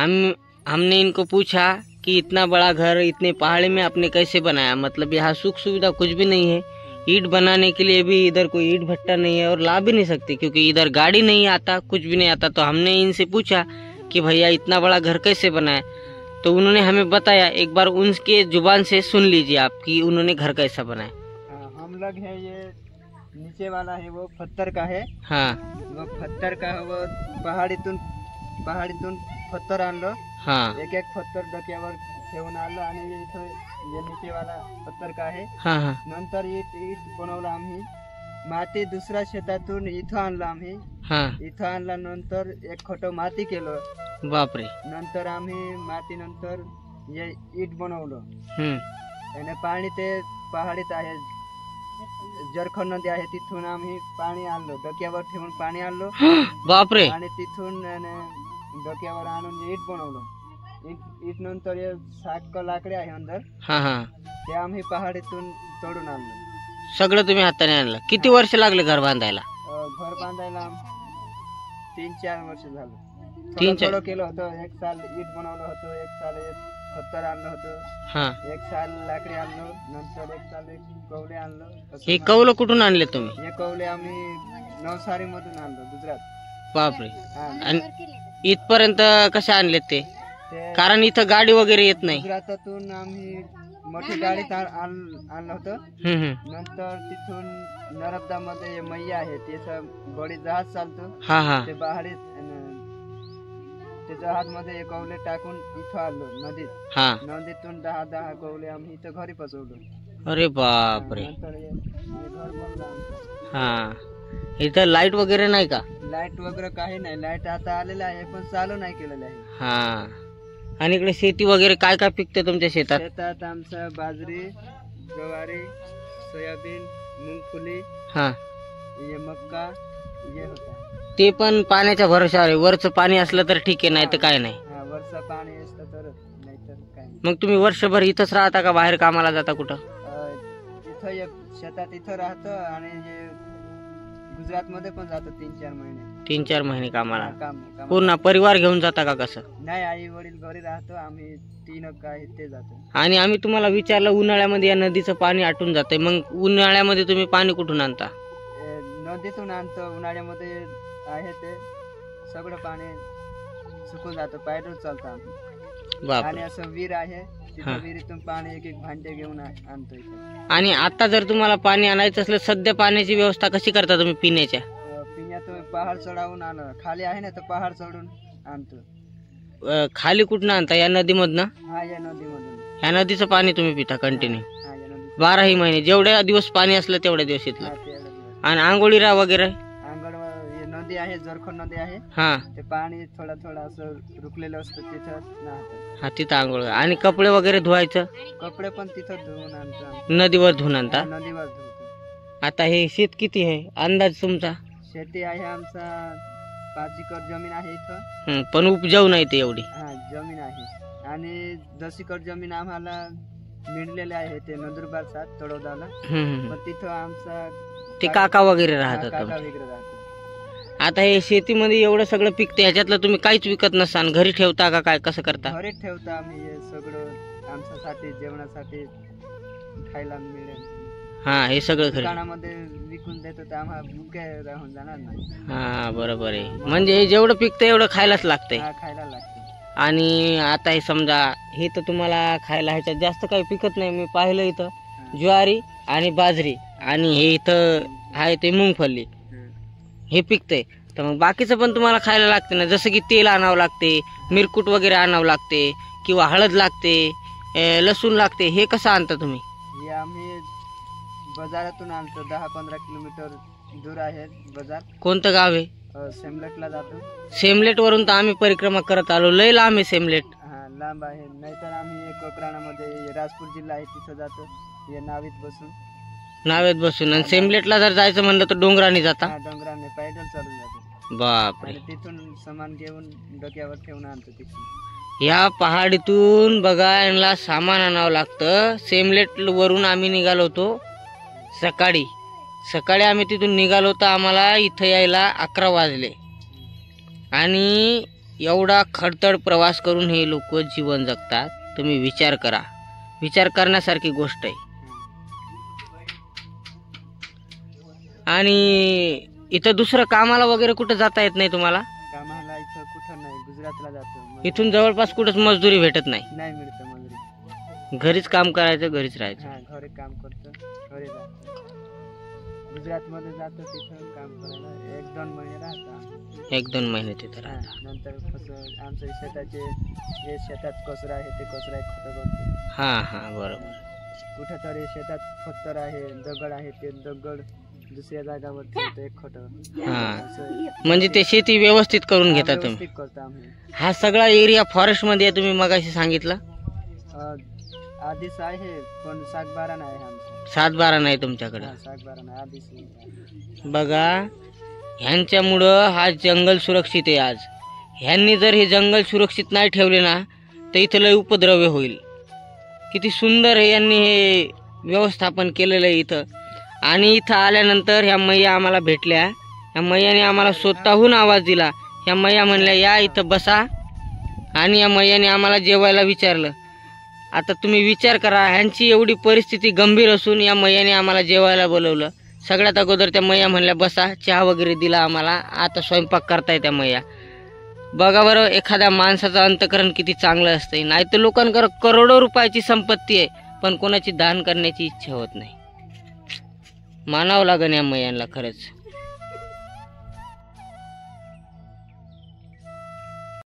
हमने इनको पूछा कि इतना बड़ा घर इतने पहाड़ी में आपने कैसे बनाया, मतलब यहाँ सुख सुविधा कुछ भी नहीं है, ईंट बनाने के लिए भी इधर कोई ईंट भट्टा नहीं है और ला भी नहीं सकते क्योंकि इधर गाड़ी नहीं आता, कुछ भी नहीं आता। तो हमने इनसे पूछा कि भैया इतना बड़ा घर कैसे बनाया, तो उन्होंने हमें बताया। एक बार उनके जुबान से सुन लीजिए आप कि उन्होंने घर कैसा बनाया। हम लोग है ये नीचे वाला है वो पत्थर का है। हाँ, वो पत्थर का वो पहाडीतून पत्थर आणलं। हाँ, एक एक पत्थर डोक्यावर ठेवून आणलं आणि इथं हे नीचे वाला पत्थर का आहे। हाँ, हाँ, नंतर ईट बनवलं आम्ही। माती दुसऱ्या शेतातून इथं आणलं आम्ही। हाँ, इथं आणल्यानंतर एक खटो माती केलं। बापरे। नंतर आम्ही माती नंतर हे ईट बनवलं आणि पाणी ते पहाडीत आहे, जरखन नदी आहे तिथून आम्ही पाणी आणलं, डोक्यावर ठेवून पाणी आणलं। बापरे। आणि तिथून डोक्यावर आणून ईट बनवलं। ईट नंतर 60 लाकडे आहे अंदर। हाँ, हाँ, ते आम्ही पहाडीतून तोडून आणलं। सगळं तुम्ही हाताने आणलं। किती वर्ष लागले घर बांधायला? घर बांधायला 3-4 वर्ष झालं। 3-4 थोडं केलं होतं। एक साल ईट बनवलं होतं, एक साल पत्थर आणलं होतं, हाँ, एक साल लाकडी आणलं, नंतर एक साल कौले आणलं। हे कौलं कुठून आणले तुम्ही? हे कौले आम्ही नवसारी मधून आणलं, गुजरात। बापरे। हा, आणि इथपर्यंत कसे आणले ते? ते कारण इथं गाडी वगैरे येत नाही। गुजरातातून आम्ही मोठी गाडीत आणलं होतं। नंतर तिथून नर्मदा मध्ये मैया आहे, त्याचं बडी जहाज चालतं। हा, हा, ते पहाडीत ते जहाज मध्ये कौले टाकून इथं आलो नदीत। हा, नदीतून 10 कौले आम्ही इथं घरी पसवलो। अरे बापरे। नंतर हे घर बनलं आमचं। हा, इथं लाईट वगैरे नाही का? लाईट वगैरे काही नाही। लाईट आता आलेला आहे पण चालू नाही केलेलं आहे। हा, आणि इकडे शेती वगैरे काय काय पिकते तुमच्या शेतात? शेतात आमचं बाजरी, ज्वारी, सोयाबीन, मूंगफली, हा, हे मक्का हे होता। ते पण पाण्याच्या भरोशावर आहे, वरचं पाणी असलं तर ठीक आहे, नाही तर काय नाही। हा, वर्षा पाणी असतं तर, नाहीतर काय नाही। मग तुम्ही वर्षभर इथंच राहता का बाहेर कामाला जाता कुठं? इथं एक शेतात इथं राहतं आणि हे गुजरात मध्ये पण जातो 3-4 महिने। 3-4 महिने कामाला? काम पूर्ण परिवार घेऊन जाता का कसं? नाही, आई वडील घरी राहतो, आम्ही 3 काय ते जातो। आणि आम्ही तुम्हाला विचारलं उन्हाळ्यामध्ये या नदीचं पाणी आटून जाते, मग उन्हाळ्यामध्ये तुम्ही पाणी कुठून आणता? नदीतून आणतो। उन्हाळ्यामध्ये आहे ते सगळं पाणी सुकून जातं, पायदळ चालतं आम्ही। बाप। आणि असं विहीर आहे, तिथं विहिरीतून पाणी एक भांडे घेऊन आणतो इथे। आणि आता जर तुम्हाला पाणी आणायचं असलं, सध्या पाण्याची व्यवस्था कशी करता तुम्ही पिण्याच्या? पिण्यातून पहाड चढावून आणलं, खाली आहे ना तर पहाड चढून आणतो। खाली कुठनं आणता? या नदीमधनं? हा, या नदीमधून। ह्या नदीचं पाणी तुम्ही पिता कंटिन्यू? हा, या नदी 12ही महिने, जेवढ्या दिवस पाणी असलं तेवढ्या दिवस इथलं? आणि आंघोळीरा वगैरे? नदी आहे, जरखन नदी आहे। हा, ते पाणी थोडं असं रुकलेलं असतं, तिथं नाहतं। हा, तिथं आंघोळ। आणि कपडे वगैरे धुवायचं? कपडे पण तिथं धुवून आणतो, नदीवर धुवून आणता? नदीवर धुवतो। आता हे शेत किती आहे अंदाज तुमचा? शेती आहे आमचा 5 एकर जमीन आहे इथं। पण उपजाऊ नाही ते एवढी? हा, जमीन आहे। आणि 10 एकर जमीन आम्हाला मिळलेली आहे, ते नंदुरबार सात तळोदाला। पण तिथं आमचा ते काका वगैरे राहतात? काका वगैरे राहतात। आता हे शेतीमध्ये एवढं सगळं पिकते, ह्याच्यातलं तुम्ही काहीच विकत नसताना घरी ठेवता का काय, कसं करता? घरी ठेवता आम्ही, हे सगळं आमच्यासाठी जेवणासाठी खायला मिळेल। हा, हे सगळं घरी दुकानामध्ये विकून देतो तर आम्हाला भुके राहून जाणार नाही। हा, बरोबर आहे। म्हणजे हे जेवढं पिकतं एवढं खायलाच लागतंय? हा, खायला लागतं। आणि आता हे समजा हे तर तुम्हाला खायला ह्याच्यात जास्त काही पिकत नाही, मी पाहिलं इथं ज्वारी आणि बाजरी आणि हे इथं आहे ते मुंगफली हे पिकतंय, तर मग बाकीचं पण तुम्हाला खायला लागते ना, जसं की तेल आणावं लागते, मिरकूट वगैरे आणावं लागते, किंवा हळद लागते, लसूण लागते, हे कसं आणता तुम्ही? हे आम्ही बाजारातून आणतो, 10-15 किलोमीटर दूर आहे बाजार। कोणतं गाव आहे? सेमलेटला जातो। सेमलेट वरून तर आम्ही परिक्रमा करत आलो, लय लांब आहे सेमलेट। हा, लांब आहे। नाहीतर आम्ही कोकराणामध्ये राजपूर जिल्हा आहे तिथं जातो, हे नावेत बसून। आणि सेमलेटला जर जायचं म्हणलं तर डोंगराने जाता? हा, डोंगराने पैदल चालून जातो। बापरे। तिथून सामान घेऊन डोक्यावर ठेवून आणतो तिथून। या पहाडीतून बघा यांना सामान आणावं लागतं। सेमलेट वरून आम्ही निघालो होतो सकाळी आम्ही तिथून निघालो तर आम्हाला इथं यायला 11 वाजले। आणि एवढा खडतड प्रवास करून हे लोक जीवन जगतात. तुम्ही विचार करा, विचार करण्यासारखी गोष्ट आहे. आणि इथं दुसरं कामाला वगैरे कुठं जाता येत नाही तुम्हाला? कामाला इथं कुठं नाही, गुजरातला जातो. इथून जवळपास कुठंच मजदुरी भेटत नाही? नाही मिळतं मजुरी. घरीच काम करायचं, घरीच राहायचं. हा, घरी काम करतो, घरी जातो. गुजरात मध्ये जातो, तिथं काम करायला 1-2 महिने राहतो. 1-2 महिने तिथं राहता. नंतर कसं आमच्या शेतात कचरा आहे, ते कचरा खत करतो. हा हा, बरोबर. कुठेतरी शेतात पत्थर आहे, दगड आहे, ते दगड दुसऱ्या जागावर ठेवतो, एक खत. म्हणजे ते शेती व्यवस्थित करून घेता तुम्ही? करतो आम्ही. हा सगळा एरिया फॉरेस्ट मध्ये आहे, तुम्ही मगाशी सांगितलं? आधीच आहे, पण 7-12 नाही आमचं. 7-12 नाही तुमच्याकडे? 7-12 नाही, आधीच. बघा, ह्यांच्यामुळं हा जंगल सुरक्षित आहे आज. ह्यांनी जर हे जंगल सुरक्षित नाही ठेवले ना, तर इथं लय उपद्रव्य होईल. किती सुंदर आहे यांनी हे व्यवस्थापन केलेलं आहे इथं. आणि इथं आल्यानंतर ह्या मैया आम्हाला भेटल्या. ह्या मैयाने आम्हाला स्वतःहून आवाज दिला. ह्या मैया म्हणल्या या इथं बसा, आणि या मैयाने आम्हाला जेवायला विचारलं. आता तुम्ही विचार करा, ह्यांची एवढी परिस्थिती गंभीर असून या मैयाने आम्हाला जेवायला बोलवलं. सगळ्यात अगोदर त्या मैया म्हणल्या बसा, चहा वगैरे दिला आम्हाला. आता स्वयंपाक करताय त्या मैया. बघा बरं, एखाद्या माणसाचं अंतकरण किती चांगलं असतंय. नाही तर लोकांकडे करोडो रुपयाची संपत्ती आहे, पण कोणाची दान करण्याची इच्छा होत नाही. मानावं लागेल या मैयांना खरंच.